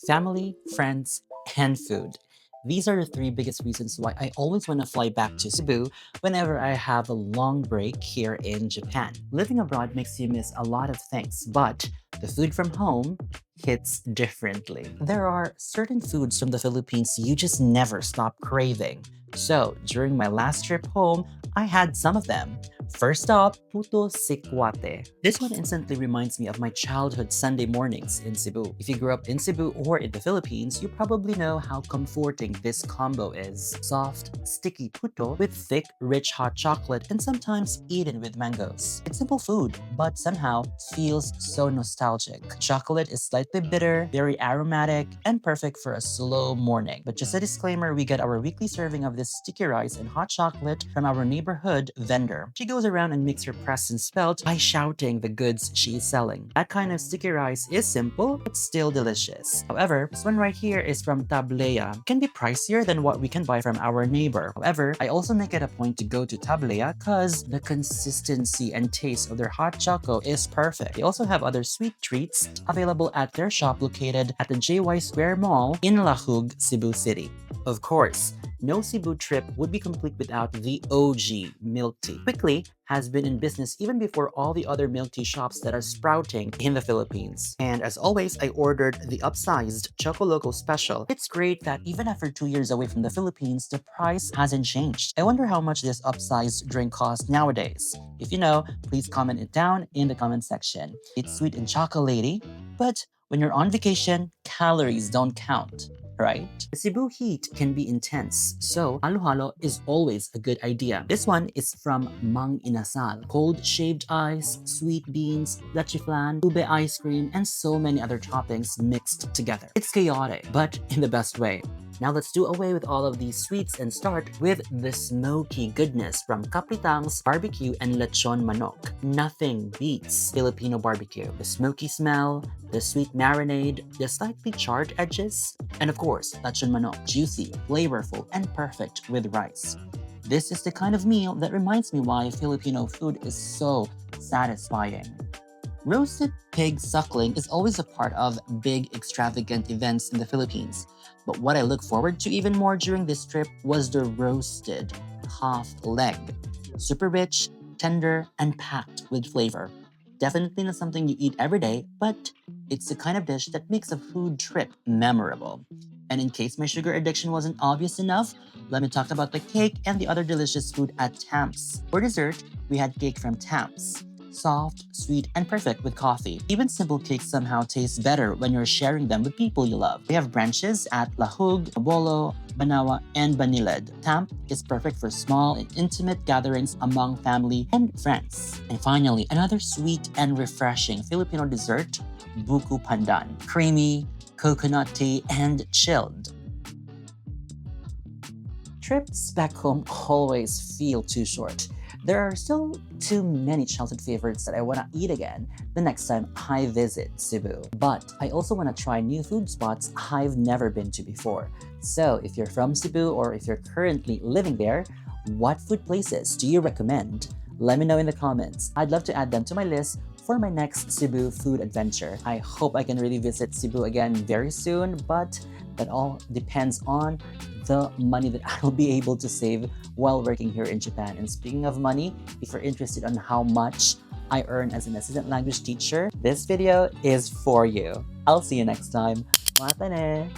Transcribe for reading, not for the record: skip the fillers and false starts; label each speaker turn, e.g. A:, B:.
A: Family, friends, and food. These are the three biggest reasons why I always want to fly back to Cebu whenever I have a long break here in Japan. Living abroad makes you miss a lot of things, but the food from home hits differently. There are certain foods from the Philippines you just never stop craving. So, during my last trip home, I had some of them. First up, Puto Sikwate. This one instantly reminds me of my childhood Sunday mornings in Cebu. If you grew up in Cebu or in the Philippines, you probably know how comforting this combo is. Soft, sticky puto with thick, rich hot chocolate and sometimes eaten with mangoes. It's simple food, but somehow feels so nostalgic. Chocolate is slightly bitter, very aromatic, and perfect for a slow morning. But just a disclaimer, we get our weekly serving of this sticky rice and hot chocolate from our neighborhood vendor. She goes around and makes her presence felt by shouting the goods she is selling. That kind of sticky rice is simple, but still delicious. However, this one right here is from Tablea. It can be pricier than what we can buy from our neighbor. However, I also make it a point to go to Tablea because the consistency and taste of their hot choco is perfect. They also have other sweet treats available at their shop located at the JY Square Mall in Lahug, Cebu City. Of course, no Cebu trip would be complete without the OG milk tea. Quickly has been in business even before all the other milk tea shops that are sprouting in the Philippines. And as always, I ordered the upsized Choco Loco special. It's great that even after 2 years away from the Philippines, the price hasn't changed. I wonder how much this upsized drink costs nowadays. If you know, please comment it down in the comment section. It's sweet and chocolatey, but when you're on vacation, calories don't count, right? The Cebu heat can be intense, so halo-halo is always a good idea. This one is from Mang Inasal. Cold shaved ice, sweet beans, leche flan, ube ice cream, and so many other toppings mixed together. It's chaotic, but in the best way. Now let's do away with all of these sweets and start with the smoky goodness from Kapitang's barbecue and lechon manok. Nothing beats Filipino barbecue. The smoky smell, the sweet marinade, the slightly charred edges, and of course, lechon manok, juicy, flavorful, and perfect with rice. This is the kind of meal that reminds me why Filipino food is so satisfying. Roasted pig suckling is always a part of big, extravagant events in the Philippines. But what I look forward to even more during this trip was the roasted half leg. Super rich, tender, and packed with flavor. Definitely not something you eat every day, but it's the kind of dish that makes a food trip memorable. And in case my sugar addiction wasn't obvious enough, let me talk about the cake and the other delicious food at Tamp's. For dessert, we had cake from Tamp's. Soft, sweet, and perfect with coffee. Even simple cakes somehow taste better when you're sharing them with people you love. We have branches at Lahug, Bolo, Banawa, and Baniled. Tamp is perfect for small and intimate gatherings among family and friends. And finally, another sweet and refreshing Filipino dessert, Buko Pandan. Creamy, coconutty, and chilled. Trips back home always feel too short. There are still too many childhood favorites that I want to eat again the next time I visit Cebu. But I also want to try new food spots I've never been to before. So if you're from Cebu or if you're currently living there, what food places do you recommend? Let me know in the comments. I'd love to add them to my list for my next Cebu food adventure. I hope I can really visit Cebu again very soon, but that all depends on the money that I will be able to save while working here in Japan. And speaking of money, if you're interested on how much I earn as an assistant language teacher, this video is for you. I'll see you next time. Mata ne!